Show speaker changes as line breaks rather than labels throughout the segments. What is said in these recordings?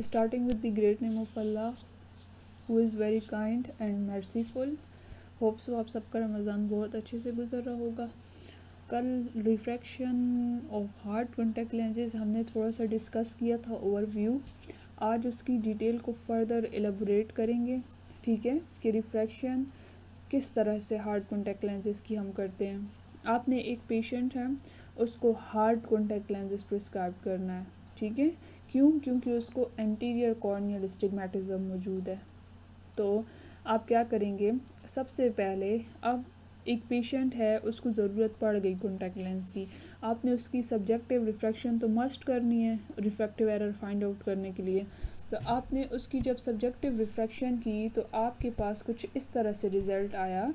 starting with the great name of Allah who is very kind and merciful. Hope so आप सबका रमज़ान बहुत अच्छे से गुजर रहा होगा। कल refraction of hard contact lenses हमने थोड़ा सा डिस्कस किया था ओवरव्यू। आज उसकी डिटेल को फर्दर एलेबोरेट करेंगे, ठीक है, कि रिफ्रैक्शन किस तरह से हार्ड कॉन्टैक्ट लेंसेज की हम करते हैं। आपने एक पेशेंट है, उसको हार्ड कॉन्टैक्ट लेंसेज प्रिस्क्राइब करना है, ठीक है। क्यों? क्योंकि उसको एंटीरियर कॉर्नियल एस्टिग्मेटिज्म मौजूद है। तो आप क्या करेंगे, सबसे पहले अब एक पेशेंट है, उसको ज़रूरत पड़ गई कॉन्टैक्ट लेंस की, आपने उसकी सब्जेक्टिव रिफ्रैक्शन तो मस्ट करनी है रिफ्रैक्टिव एरर फाइंड आउट करने के लिए। तो आपने उसकी जब सब्जेक्टिव रिफ्रैक्शन की तो आपके पास कुछ इस तरह से रिज़ल्ट आया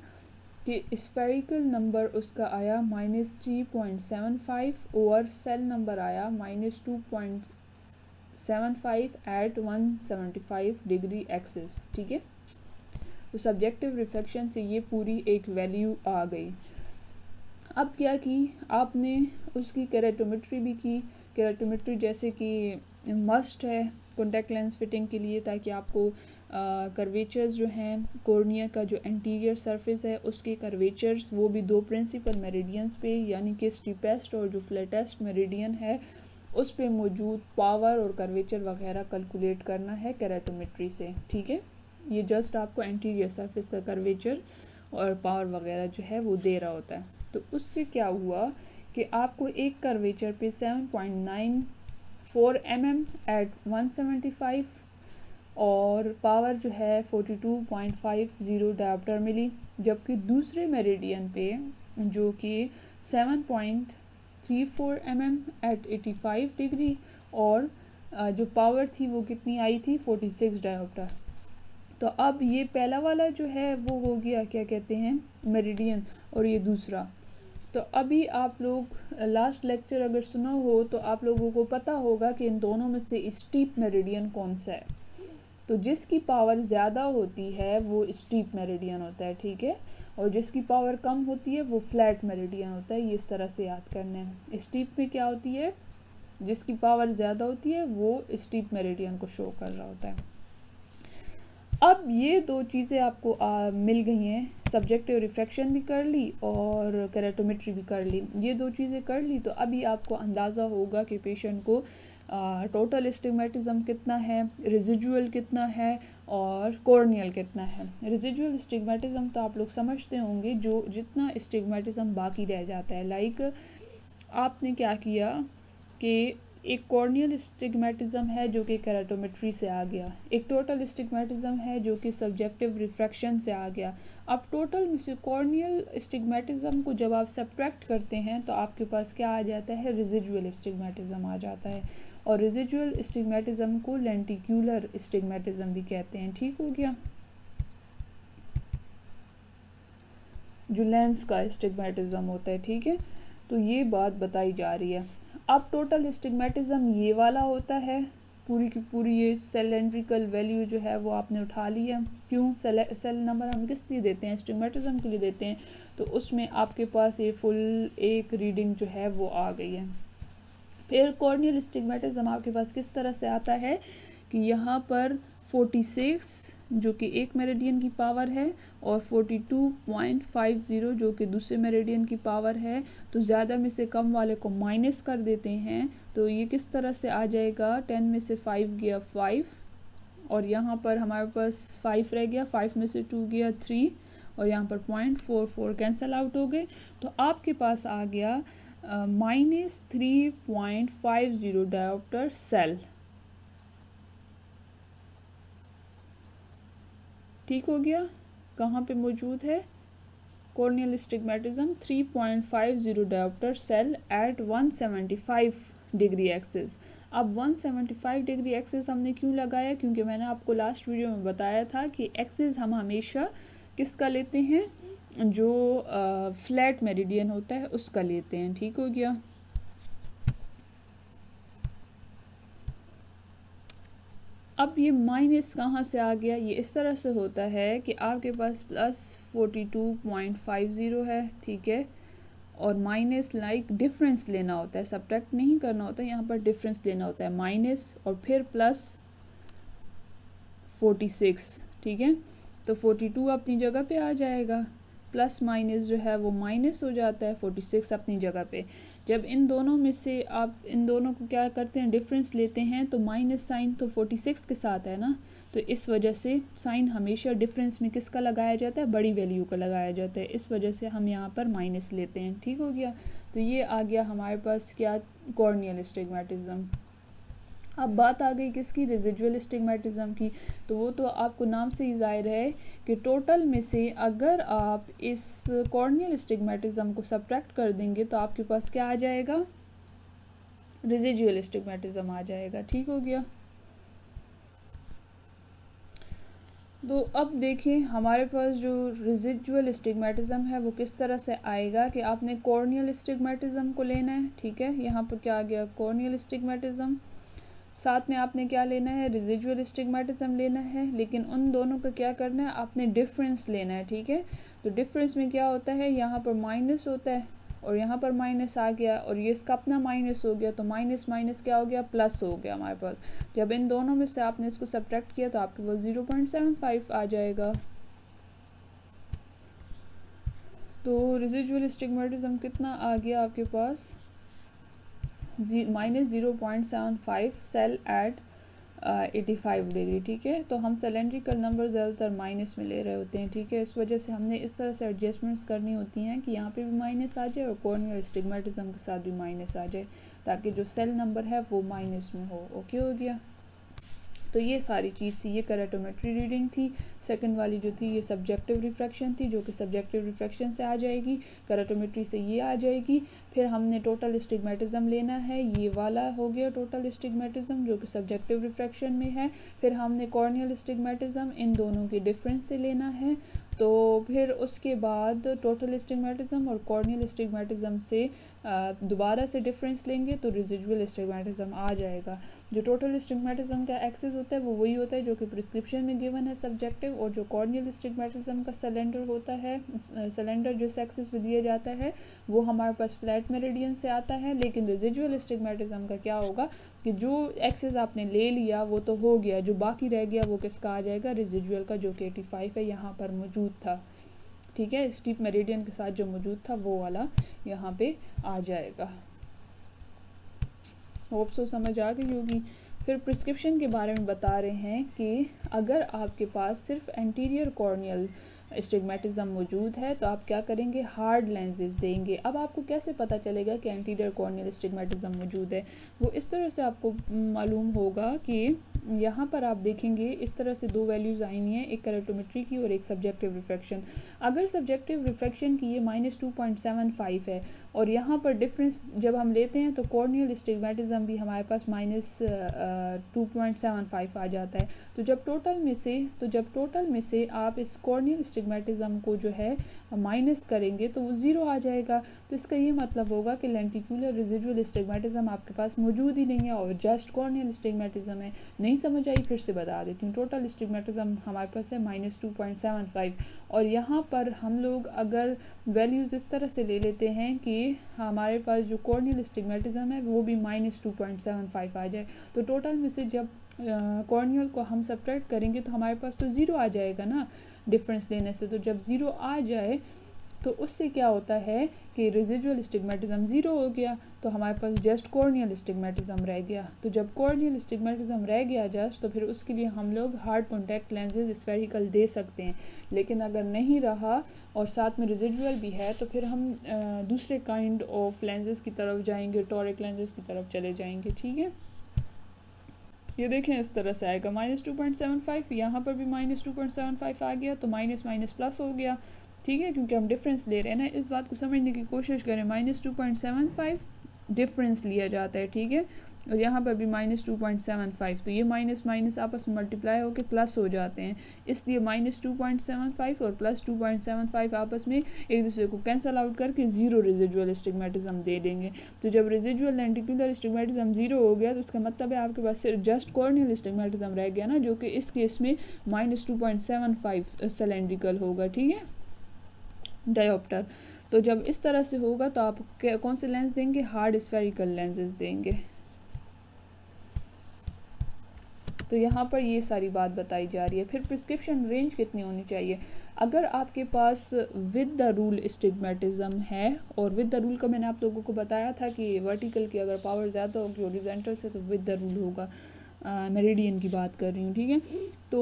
कि स्फेरिकल नंबर उसका आया -3.75 और सेल नंबर आया -2.75 एट 175 डिग्री एक्सिस, ठीक है। तो सब्जेक्टिव रिफ्लेक्शन से ये पूरी एक वैल्यू आ गई। अब क्या की आपने उसकी केराटोमेट्री भी की। केराटोमेट्री जैसे कि मस्ट है कॉन्टैक्ट लेंस फिटिंग के लिए, ताकि आपको कर्वेचर्स जो हैं कॉर्निया का जो एंटीरियर सरफेस है उसके कर्वेचर्स, वो भी दो प्रिंसिपल मेरिडियंस पे, यानी कि स्टीपेस्ट और जो फ्लैटेस्ट मेरिडियन है उस पे मौजूद पावर और कर्वेचर वगैरह कैलकुलेट करना है केराटोमेट्री से, ठीक है। ये जस्ट आपको एंटीरियर सरफेस का कर्वेचर और पावर वगैरह जो है वो दे रहा होता है। तो उससे क्या हुआ कि आपको एक कर्वेचर पे 7.94 mm एट 175 और पावर जो है 42.50 डायोप्टर मिली, जबकि दूसरे मेरिडियन पे जो कि 7.34 mm एट 85 डिग्री और जो पावर थी वो कितनी आई थी 46 डायोप्टर। तो अब ये पहला वाला जो है वो हो गया क्या कहते हैं मेरिडियन, और ये दूसरा। तो अभी आप लोग लास्ट लेक्चर अगर सुना हो तो आप लोगों को पता होगा कि इन दोनों में से स्टीप मेरिडियन कौन सा है। तो जिसकी पावर ज़्यादा होती है वो स्टीप मेरिडियन होता है, ठीक है, और जिसकी पावर कम होती है वो फ्लैट मेरिडियन होता है। ये इस तरह से याद करना है। स्टीप में क्या होती है, जिसकी पावर ज़्यादा होती है वो स्टीप मेरिडियन को शो कर रहा होता है। अब ये दो चीज़ें आपको मिल गई हैं, सब्जेक्टिव रिफ्रैक्शन भी कर ली और केराटोमेट्री भी कर ली। ये दो चीज़ें कर ली तो अभी आपको अंदाज़ा होगा कि पेशेंट को टोटल एस्टिग्मेटिज्म कितना है, रेजिडुअल कितना है और कॉर्नियल कितना है। रेजिडुअल एस्टिग्मेटिज्म तो आप लोग समझते होंगे, जो जितना एस्टिग्मेटिज्म बाकी रह जाता है। लाइक आपने क्या किया कि एक कॉर्नियल एस्टिग्मेटिज्म है जो कि केराटोमेट्री से आ गया, एक टोटल एस्टिग्मेटिज्म है जो कि सब्जेक्टिव रिफ्रैक्शन से आ गया। अब टोटल में से कॉर्नियल एस्टिग्मेटिज्म को जब आप सब्ट्रैक्ट करते हैं तो आपके पास क्या आ जाता है, रेजिडुअल एस्टिग्मेटिज्म आ जाता है। और रेजिडुअल एस्टिग्मेटिज्म को लेंटिक्यूलर एस्टिग्मेटिज्म भी कहते हैं, ठीक हो गया, जो लेंस का एस्टिग्मेटिज्म होता है, ठीक है। तो ये बात बताई जा रही है। अब टोटल एस्टिग्मेटिज्म ये वाला होता है, पूरी की पूरी ये सिलेंड्रिकल वैल्यू जो है वो आपने उठा ली है। क्यों? सेल नंबर हम किस लिए देते हैं, एस्टिग्मेटिज्म के लिए देते हैं। तो उसमें आपके पास ये फुल एक रीडिंग जो है वो आ गई है। फिर कॉर्नियल एस्टिग्मेटिज्म आपके पास किस तरह से आता है कि यहाँ पर 46 जो कि एक मेरिडियन की पावर है और 42.50 जो कि दूसरे मेरिडियन की पावर है। तो ज़्यादा में से कम वाले को माइनस कर देते हैं, तो ये किस तरह से आ जाएगा, 10 में से 5 गया 5 और यहाँ पर हमारे पास 5 रह गया, 5 में से 2 गया 3 और यहाँ पर 0.44 कैंसिल आउट हो गए। तो आपके पास आ गया -3.50 डायोप्टर सेल, ठीक हो गया। कहाँ पे मौजूद है corneal astigmatism, 3.50 dioptre cyl at 175 degree axis. अब 175 डिग्री एक्सिस हमने क्यों लगाया, क्योंकि मैंने आपको लास्ट वीडियो में बताया था कि एक्सिस हम हमेशा किसका लेते हैं, जो फ्लैट मेरिडियन होता है उसका लेते हैं, ठीक हो गया। अब ये माइनस कहाँ से आ गया, ये इस तरह से होता है कि आपके पास +42.50 है, ठीक है, और माइनस लाइक डिफरेंस लेना होता है, सब्ट्रैक्ट नहीं करना होता है, यहाँ पर डिफरेंस लेना होता है, माइनस और फिर प्लस 46, ठीक है। तो 42 अपनी जगह पे आ जाएगा, प्लस माइनस जो है वो माइनस हो जाता है, 46 अपनी जगह पे। जब इन दोनों में से आप इन दोनों को क्या करते हैं, डिफरेंस लेते हैं, तो माइनस साइन तो 46 के साथ है ना, तो इस वजह से साइन हमेशा डिफरेंस में किसका लगाया जाता है, बड़ी वैल्यू का लगाया जाता है, इस वजह से हम यहाँ पर माइनस लेते हैं, ठीक हो गया। तो ये आ गया हमारे पास क्या, कॉर्नियल एस्टिग्मेटिज्म। अब बात आ गई किसकी, रेजिडुअल एस्टिग्मेटिज्म की। तो वो तो आपको नाम से ही ज़ाहिर है कि टोटल में से अगर आप इस कॉर्नियल एस्टिग्मेटिज्म को सब्ट्रैक्ट कर देंगे तो आपके पास क्या आ जाएगा, रेजिडुअल एस्टिग्मेटिज्म आ जाएगा, ठीक हो गया। तो अब देखिए हमारे पास जो रेजिडुअल एस्टिग्मेटिज्म है वो किस तरह से आएगा कि आपने कॉर्नियल एस्टिग्मेटिज्म को लेना है, ठीक है। यहाँ पर क्या आ गया, कॉर्नियल एस्टिग्मेटिज्म, साथ में आपने क्या लेना है, रेजिडुअल एस्टिग्मेटिज्म लेना है, लेकिन उन दोनों का क्या करना है, आपने डिफरेंस लेना है, ठीक है। तो डिफरेंस में क्या होता है, यहाँ पर माइनस होता है और यहाँ पर माइनस आ गया और ये इसका अपना माइनस हो गया, तो माइनस माइनस क्या हो गया, प्लस हो गया हमारे पास। जब इन दोनों में से आपने इसको सब्ट्रैक्ट किया तो आपके पास 0.75 आ जाएगा। तो रेजिडुअल एस्टिग्मेटिज्म कितना आ गया आपके पास, माइनस 0.75 सेल एट 85 डिग्री, ठीक है। तो हम सिलेंड्रिकल नंबर ज़्यादातर माइनस में ले रहे होते हैं, ठीक है। इस वजह से हमने इस तरह से एडजस्टमेंट्स करनी होती हैं कि यहाँ पे भी माइनस आ जाए और कॉर्नियल एस्टिग्मेटिज्म के साथ भी माइनस आ जाए, ताकि जो सेल नंबर है वो माइनस में हो, ओके हो गया। तो ये सारी चीज़ थी, ये करैटोमेट्री रीडिंग थी। सेकंड वाली जो थी ये सब्जेक्टिव रिफ्रैक्शन थी, जो कि सब्जेक्टिव रिफ्रैक्शन से आ जाएगी, करैटोमेट्री से ये आ जाएगी। फिर हमने टोटल एस्टिग्मेटिज्म लेना है, ये वाला हो गया टोटल एस्टिग्मेटिज्म जो कि सब्जेक्टिव रिफ्रैक्शन में है। फिर हमने कॉर्नियल एस्टिग्मेटिज्म, इन दोनों के डिफरेंस से लेना है। तो फिर उसके बाद टोटल एस्टिग्मेटिज्म और कॉर्नियल एस्टिग्मेटिज्म से दोबारा से डिफरेंस लेंगे तो रेजिडुअल एस्टिग्मेटिज्म आ जाएगा। जो टोटल एस्टिग्मेटिज्म का एक्सिस होता है वो वही होता है जो कि प्रिस्क्रिप्शन में गिवन है सब्जेक्टिव, और जो कॉर्नियल एस्टिग्मेटिज्म का सिलेंडर होता है, सिलेंडर जिस एक्सिस पे दिया जाता है वो हमारे पास फ्लैट मेरिडियन से आता है। लेकिन रेजिडुअल एस्टिग्मेटिज्म का क्या होगा कि जो एक्सिस आपने ले लिया वो तो हो गया, जो बाकी रह गया वो किसका आ जाएगा, रेजिडुअल का, जो कि 85 है यहाँ पर मौजूद था, ठीक है। स्टीप मेरिडियन के साथ जो मौजूद था वो वाला यहाँ पे आ जाएगा। होप सो समझ आ गई होगी। फिर प्रिस्क्रिप्शन के बारे में बता रहे हैं कि अगर आपके पास सिर्फ एंटीरियर कॉर्नियल एस्टिग्मेटिज्म मौजूद है तो आप क्या करेंगे, हार्ड लेंसेज देंगे। अब आपको कैसे पता चलेगा कि एंटीरियर कॉर्नियल एस्टिग्मेटिज्म मौजूद है, वो इस तरह से आपको मालूम होगा कि यहाँ पर आप देखेंगे इस तरह से दो वैल्यूज़ आई हुई हैं, एक करैटोमेट्री की और एक सब्जेक्टिव रिफ्रैक्शन। अगर सब्जेक्टिव रिफ्रैक्शन की ये -2.75 है और यहाँ पर डिफरेंस जब हम लेते हैं तो कॉर्नियल एस्टिग्मेटिज्म भी हमारे पास -2.75 आ जाता है। तो जब टोटल में से आप इस कॉर्नियल एस्टिग्मेटिज्म को जो है माइनस करेंगे तो वो 0 आ जाएगा। तो इसका ये मतलब होगा कि लेंटिकुलर रेजिडुअल एस्टिग्मेटिज्म आपके पास मौजूद ही नहीं है और जस्ट कॉर्नियल एस्टिग्मेटिज्म है। नहीं समझ आई, फिर से बता देती हूँ। टोटल एस्टिग्मेटिज्म हमारे पास है -2.75 और यहाँ पर हम लोग अगर वैल्यूज़ इस तरह से ले लेते हैं कि हमारे पास जो कॉर्नियल एस्टिग्मेटिज्म है वो भी -2.75 आ जाए, तो टोटल में से जब कॉर्नियल को हम सब्ट्रैक्ट करेंगे तो हमारे पास तो 0 आ जाएगा ना डिफरेंस लेने से। तो जब 0 आ जाए तो उससे क्या होता है कि रेजिडुअल एस्टिग्मेटिज्म 0 हो गया, तो हमारे पास जस्ट कॉर्नियल एस्टिग्मेटिज्म रह गया। तो जब कॉर्नियल एस्टिग्मेटिज्म रह गया जस्ट, तो फिर उसके लिए हम लोग हार्ड कॉन्टैक्ट लेंसेज स्फेरिकल दे सकते हैं। लेकिन अगर नहीं रहा और साथ में रेजिडुअल भी है तो फिर हम दूसरे काइंड ऑफ लेंसेज की तरफ जाएंगे, टॉरिक लेंसेज की तरफ चले जाएंगे, ठीक है। ये देखें इस तरह से आएगा -2.75, यहाँ पर भी -2.75 आ गया, तो माइनस माइनस प्लस हो गया, ठीक है, क्योंकि हम डिफरेंस ले रहे हैं ना। इस बात को समझने की कोशिश करें, -2.75 डिफरेंस लिया जाता है, ठीक है, और यहाँ पर भी -2.75, तो ये माइनस माइनस आपस में मल्टीप्लाई होकर प्लस हो जाते हैं, इसलिए -2.75 और +2.75 आपस में एक दूसरे को कैंसल आउट करके 0 रेजिडुअल एस्टिग्मेटिज्म दे देंगे। तो जब रेजिडुअल लेंटिकुलर एस्टिग्मेटिज्म 0 हो गया तो उसका मतलब है आपके पास सिर्फ जस्ट कॉर्नियल एस्टिग्मेटिज्म रह गया ना, जो कि इस केस में -2.75 सिलेंड्रिकल होगा, ठीक है, डायोप्टर। तो जब इस तरह से होगा तो आप कौन से लेंस देंगे, हार्ड स्फेरिकल लेंसेज देंगे। तो यहाँ पर ये सारी बात बताई जा रही है। फिर प्रिस्क्रिप्शन रेंज कितनी होनी चाहिए? अगर आपके पास विद द रूल एस्टिग्मेटिज्म है, और विद द रूल का मैंने आप लोगों को बताया था कि वर्टिकल की अगर पावर ज़्यादा होगी हॉरिजॉन्टल से तो विद द रूल होगा। मेरिडियन की बात कर रही हूँ, ठीक है। तो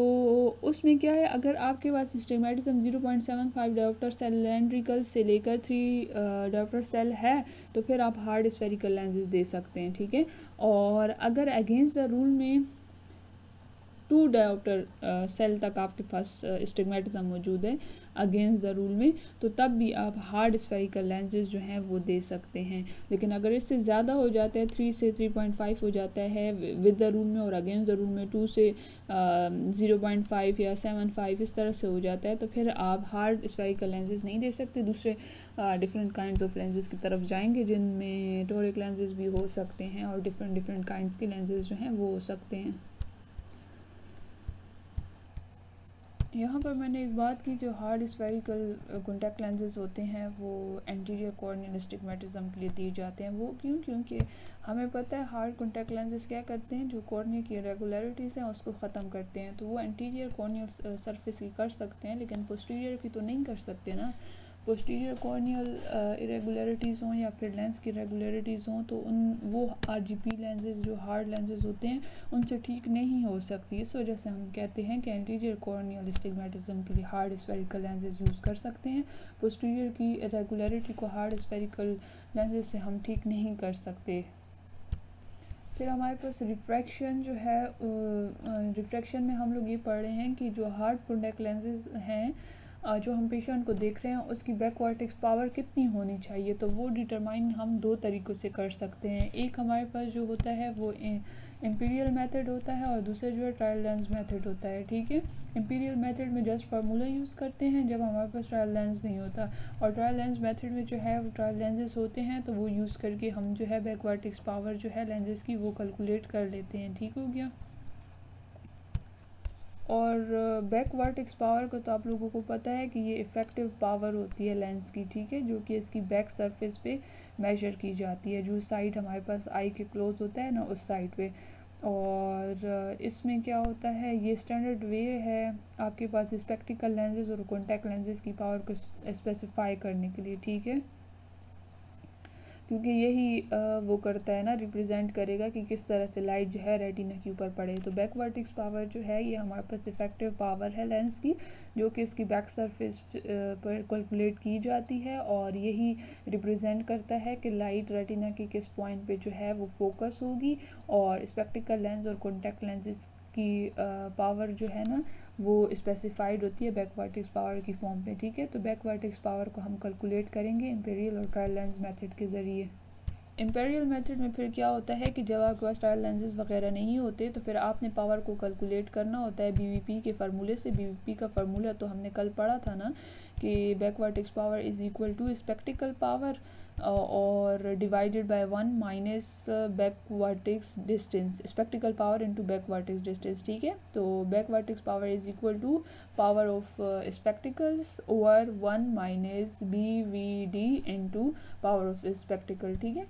उसमें क्या है, अगर आपके पास एस्टिग्मेटिज्म 0.75 डायोप्टर सिलेंड्रिकल से लेकर 3 डायोप्टर सेल है तो फिर आप हार्ड स्फेरिकल लेंसेज दे सकते हैं, ठीक है। और अगर अगेंस्ट द रूल में 2 डायोप्टर सेल तक आपके पास एस्टिग्मेटिज्म मौजूद है अगेंस्ट द रूल में, तो तब भी आप हार्ड स्फेरिकल लेंसेज जो हैं वो दे सकते हैं। लेकिन अगर इससे ज़्यादा हो जाता है, 3 से 3.5 हो जाता है विद द रूल में, और अगेंस्ट द रूल में 2 से 0.5 या 7.5 इस तरह से हो जाता है, तो फिर आप हार्ड स्फेरिकल लेंसेज नहीं दे सकते। दूसरे डिफरेंट काइंड ऑफ लेंसेज की तरफ जाएंगे जिनमें टोरिक लेंसेज भी हो सकते हैं और डिफरेंट काइंड्स के लेंसेज जो हैं वो हो सकते हैं। यहाँ पर मैंने एक बात की, जो हार्ड स्फेरिकल कॉन्टैक्ट लेंसेज होते हैं वो एंटीरियर कॉर्नियल एस्टिग्मेटिज्म के लिए दिए जाते हैं। वो क्यों? क्योंकि हमें पता है हार्ड कॉन्टैक्ट लेंसेज क्या करते हैं, जो कॉर्निया की इरेगुलरिटीज़ हैं उसको ख़त्म करते हैं। तो वो एंटीरियर कॉर्नियल सरफेस की कर सकते हैं, लेकिन पोस्टीरियर की तो नहीं कर सकते ना। पोस्टीरियर कॉर्नियल इरेगुलरिटीज़ हों या फिर लेंस की इरेगुलरिटीज़ हों तो वो आरजीपी लेंसेज जो हार्ड लेंसेज होते हैं उनसे ठीक नहीं हो सकती। इस वजह से हम कहते हैं कि एंटीरियर कॉर्नियल एस्टिग्मेटिज्म के लिए हार्ड स्फेरिकल लेंसेज यूज़ कर सकते हैं। पोस्टीरियर की इरेगुलरिटी को हार्ड स्फेरिकल लेंसेज से हम ठीक नहीं कर सकते। फिर हमारे पास रिफ्रैक्शन जो है, रिफ्रैक्शन में हम लोग ये पढ़ रहे हैं कि जो हार्ड कॉन्टैक्ट लेंसेज हैं जो हम पेशेंट को देख रहे हैं उसकी बैक वर्टेक्स पावर कितनी होनी चाहिए, तो वो डिटरमाइन हम 2 तरीक़ों से कर सकते हैं। एक हमारे पास जो होता है वो इम्पीरियल मेथड होता है और दूसरा जो है ट्रायल लेंस मेथड होता है, ठीक है। इम्पीरियल मेथड में जस्ट फार्मूला यूज़ करते हैं जब हमारे पास ट्रायल लेंस नहीं होता, और ट्रायल लेंस मेथड में जो है वो ट्रायल लेंसेज होते हैं तो वो यूज़ करके हम जो है बैक वर्टेक्स पावर जो है लेंसेज की वो कैलकुलेट कर लेते हैं, ठीक हो गया। और बैक वर्टेक्स पावर को तो आप लोगों को पता है कि ये इफ़ेक्टिव पावर होती है लेंस की, ठीक है, जो कि इसकी बैक सरफेस पे मेजर की जाती है, जो साइड हमारे पास आई के क्लोज होता है ना उस साइड पे। और इसमें क्या होता है, ये स्टैंडर्ड वे है आपके पास स्पेक्टिकल लेंसेज और कॉन्टैक्ट लेंसेज की पावर को स्पेसिफाई करने के लिए, ठीक है, क्योंकि यही वो करता है ना, रिप्रेजेंट करेगा कि किस तरह से लाइट जो है रेटिना के ऊपर पड़े। तो बैक वर्टेक्स पावर जो है ये हमारे पास इफेक्टिव पावर है लेंस की, जो कि इसकी बैक सरफेस पर कैलकुलेट की जाती है, और यही रिप्रेजेंट करता है कि लाइट रेटिना के किस पॉइंट पे जो है वो फोकस होगी। और स्पेक्टिकल लेंस और कॉन्टैक्ट लेंसेज की पावर जो है ना वो स्पेसिफाइड होती है बैक वर्टेक्स पावर की फॉर्म पे, ठीक है। तो बैक वर्टेक्स पावर को हम कैलकुलेट करेंगे इम्पीरियल और ट्रायल लेंस मेथड के ज़रिए। इम्पीरियल मेथड में फिर क्या होता है कि जब आपके पास ट्रायल लेंसेज वगैरह नहीं होते तो फिर आपने पावर को कैलकुलेट करना होता है बीवीपी के फार्मूले से। बीवीपी का फार्मूला तो हमने कल पढ़ा था ना कि back vertex power is equal to spectacle power और divided by 1 minus back vertex distance, spectacle power into back vertex distance, ठीक है। तो back vertex power is equal to power of spectacles over 1 minus BVD into power of spectacle, ठीक है।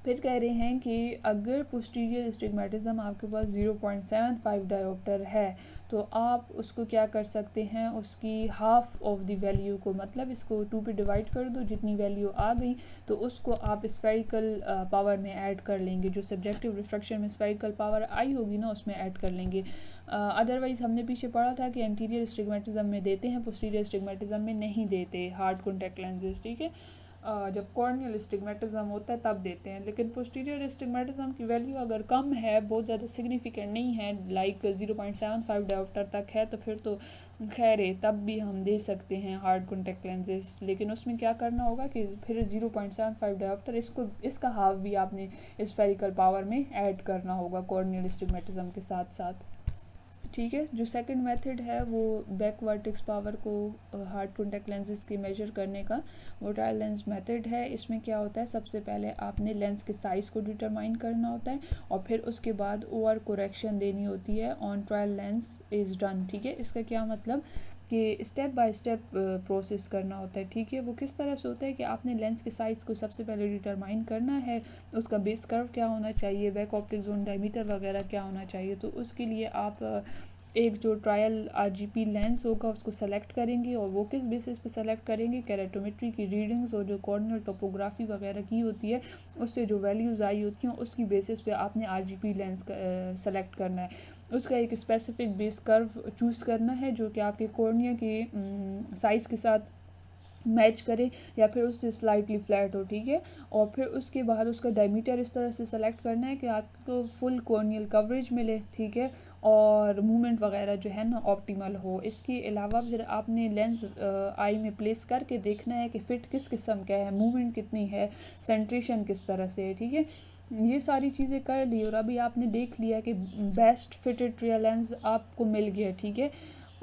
फिर कह रहे हैं कि अगर पोस्टीरियर एस्टिग्मेटिज्म आपके पास 0.75 डायोप्टर है तो आप उसको क्या कर सकते हैं, उसकी हाफ ऑफ द वैल्यू को, मतलब इसको 2 पे डिवाइड कर दो, जितनी वैल्यू आ गई तो उसको आप स्फेरिकल पावर में ऐड कर लेंगे, जो सब्जेक्टिव रिफ्रैक्शन में स्फेरिकल पावर आई होगी ना उसमें ऐड कर लेंगे। अदरवाइज़ हमने पीछे पढ़ा था कि एंटीरियर एस्टिग्मेटिज्म में देते हैं, पोस्टीरियर एस्टिग्मेटिज्म में नहीं देते हार्ड कॉन्टैक्ट लेंसेज, ठीक है। जब कॉर्नियल एस्टिग्मेटिज्म होता है तब देते हैं। लेकिन पोस्टीरियर एस्टिग्मेटिज्म की वैल्यू अगर कम है, बहुत ज़्यादा सिग्निफिकेंट नहीं है, लाइक 0.75 डायोप्टर तक है, तो फिर तो खैर है, तब भी हम दे सकते हैं हार्ड कॉन्टैक्ट लेंसेज। लेकिन उसमें क्या करना होगा कि फिर 0.75 डायोप्टर इसका हाफ भी आपने स्फेरिकल पावर में ऐड करना होगा कॉर्नियल एस्टिग्मेटिज्म के साथ साथ, ठीक है। जो सेकंड मेथड है वो बैक वर्टेक्स पावर को हार्ड कॉन्टैक्ट लेंसेज की मेजर करने का, वो ट्रायल लेंस मेथड है। इसमें क्या होता है, सबसे पहले आपने लेंस के साइज़ को डिटरमाइन करना होता है और फिर उसके बाद ओवर कोरेक्शन देनी होती है on trial lens is done, ठीक है। इसका क्या मतलब कि स्टेप बाय स्टेप प्रोसेस करना होता है, ठीक है। वो किस तरह से होता है कि आपने लेंस के साइज़ को सबसे पहले डिटरमाइन करना है, उसका बेस कर्व क्या होना चाहिए, बैक ऑप्टिक जोन डायमीटर वगैरह क्या होना चाहिए। तो उसके लिए आप एक जो ट्रायल आरजीपी लेंस होगा उसको सेलेक्ट करेंगे, और वो किस बेसिस पे सेलेक्ट करेंगे, कैरेटोमेट्री की रीडिंग्स और जो कॉर्नियल टोपोग्राफी वगैरह की होती है उससे जो वैल्यूज़ आई होती हैं उसकी बेसिस पे आपने आरजीपी लेंस सेलेक्ट करना है। उसका एक स्पेसिफिक बेस कर्व चूज़ करना है जो कि आपके कॉर्निया के साइज़ के साथ मैच करे या फिर उससे स्लाइटली फ्लैट हो, ठीक है। और फिर उसके बाद उसका डायमीटर इस तरह से सेलेक्ट करना है कि आपको फुल कॉर्नियल कवरेज मिले, ठीक है, और मूवमेंट वगैरह जो है ना ऑप्टिमल हो। इसके अलावा फिर आपने लेंस आई में प्लेस करके देखना है कि फ़िट किस किस्म का है, मूवमेंट कितनी है, सेंट्रेशन किस तरह से है, ठीक है। ये सारी चीज़ें कर ली और अभी आपने देख लिया कि बेस्ट फिटेड ट्रियल लेंस आपको मिल गया, ठीक है।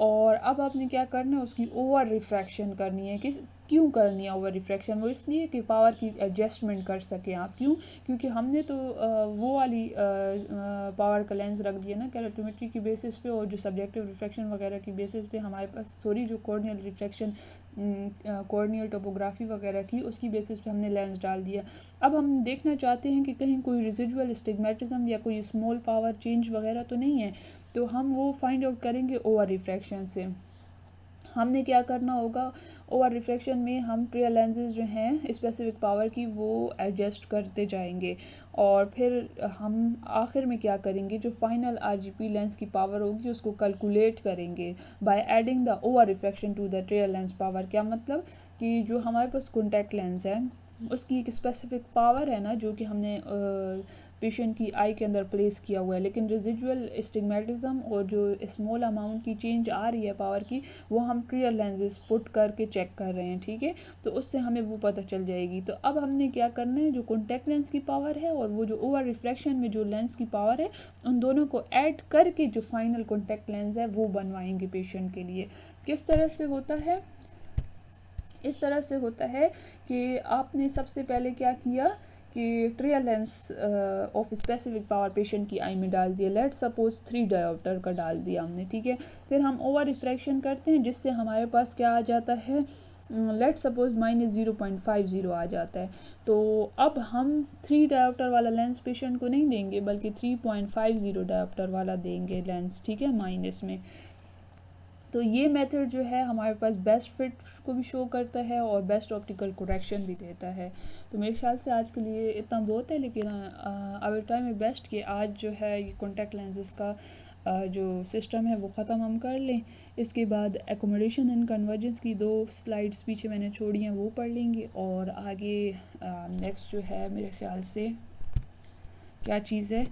और अब आपने क्या करना है, उसकी ओवर रिफ्रैक्शन करनी है। क्यों करनी है ओवर रिफ्रैक्शन? वो इसलिए कि पावर की एडजस्टमेंट कर सकें आप। क्यों? क्योंकि हमने तो वो वाली पावर का लेंस रख दिया ना कैरेटोमेट्री की बेसिस पे, और जो सब्जेक्टिव रिफ्रैक्शन वगैरह की बेसिस पे हमारे पास जो कॉर्नियल रिफ्रैक्शन कॉर्नियल टोपोग्राफी वगैरह की उसकी बेसिस पे हमने लेंस डाल दिया। अब हम देखना चाहते हैं कि कहीं कोई रेजिडुअल एस्टिग्मेटिज्म या कोई स्मॉल पावर चेंज वगैरह तो नहीं है, तो हम वो फाइंड आउट करेंगे ओवर रिफ्रैक्शन से। हमने क्या करना होगा, ओवर रिफ्रैक्शन में हम ट्रियल लेंसेज जो हैं स्पेसिफिक पावर की वो एडजस्ट करते जाएंगे, और फिर हम आखिर में क्या करेंगे, जो फाइनल आरजीपी लेंस की पावर होगी उसको कैलकुलेट करेंगे by adding the over refraction to the trial lens power. क्या मतलब कि जो हमारे पास कॉन्टैक्ट लेंस है उसकी एक स्पेसिफिक पावर है ना जो कि हमने पेशेंट की आई के अंदर प्लेस किया हुआ है, लेकिन रेजिडुअल एस्टिग्मेटिज्म और जो स्मॉल अमाउंट की चेंज आ रही है पावर की वो हम ट्रियल लेंसेज पुट करके चेक कर रहे हैं, ठीक है। तो उससे हमें वो पता चल जाएगी। तो अब हमने क्या करना है, जो कॉन्टैक्ट लेंस की पावर है और वो जो ओवर रिफ्रैक्शन में जो लेंस की पावर है उन दोनों को ऐड करके जो फाइनल कॉन्टैक्ट लेंस है वो बनवाएंगे पेशेंट के लिए। किस तरह से होता है? इस तरह से होता है कि आपने सबसे पहले क्या किया कि trial lens of specific power patient की आई में डाल दिया। लेट सपोज 3 डायोप्टर का डाल दिया हमने, ठीक है। फिर हम ओवर रिफ्रैक्शन करते हैं जिससे हमारे पास क्या आ जाता है, लेट सपोज -0.50 आ जाता है। तो अब हम 3 डायोप्टर वाला लेंस पेशेंट को नहीं देंगे बल्कि 3.50 डायोप्टर वाला देंगे लेंस, ठीक है, माइनस में। तो ये मेथड जो है हमारे पास बेस्ट फिट को भी शो करता है और बेस्ट ऑप्टिकल करेक्शन भी देता है। तो मेरे ख्याल से आज के लिए इतना बहुत है, लेकिन आई ट्राई माय बेस्ट कि आज जो है ये कॉन्टैक्ट लेंसेज का जो सिस्टम है वो ख़त्म हम कर लें। इसके बाद एकोमोडेशन एंड कन्वर्जेंस की 2 स्लाइड्स पीछे मैंने छोड़ी हैं वो पढ़ लेंगे, और आगे नेक्स्ट जो है मेरे ख्याल से क्या चीज़ है,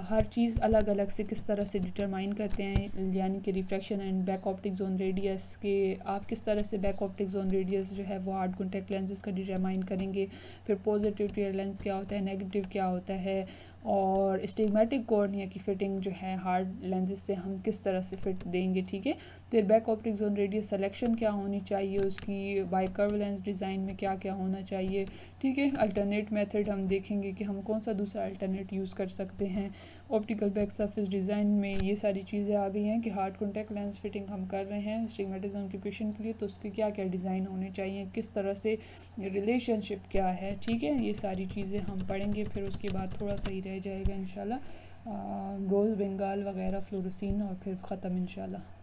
हर चीज़ अलग अलग से किस तरह से डिटरमाइन करते हैं, यानी कि refraction and back optic zone radius के आप किस तरह से बैक ऑप्टिक जोन रेडियस जो है वो हार्ड कॉन्टैक्ट लेंसेज का डिटरमाइन करेंगे। फिर पॉजिटिव ट्रियल लेंस क्या होता है, नेगेटिव क्या होता है, और स्टिग्मेटिक कॉर्निया की फिटिंग जो है हार्ड लेंसेज से हम किस तरह से फिट देंगे, ठीक है। फिर back optic zone radius selection क्या होनी चाहिए, उसकी बाइकर्व लेंस डिज़ाइन में क्या क्या होना चाहिए, ठीक है। अल्टरनेट मेथड हम देखेंगे कि हम कौन सा दूसरा अल्टरनेट यूज़ कर सकते हैं। ऑप्टिकल बैक सरफेस डिज़ाइन में ये सारी चीज़ें आ गई हैं कि हार्ड कॉन्टैक्ट लेंस फिटिंग हम कर रहे हैं स्टिग्मेटिज्म के पेशेंट के लिए, तो उसके क्या क्या डिज़ाइन होने चाहिए, किस तरह से रिलेशनशिप क्या है, ठीक है। ये सारी चीज़ें हम पढ़ेंगे। फिर उसके बाद थोड़ा सा ही रह जाएगा इंशाल्लाह रोज़ बंगाल वगैरह फ्लोरोसिन, और फिर ख़त्म इंशाल्लाह।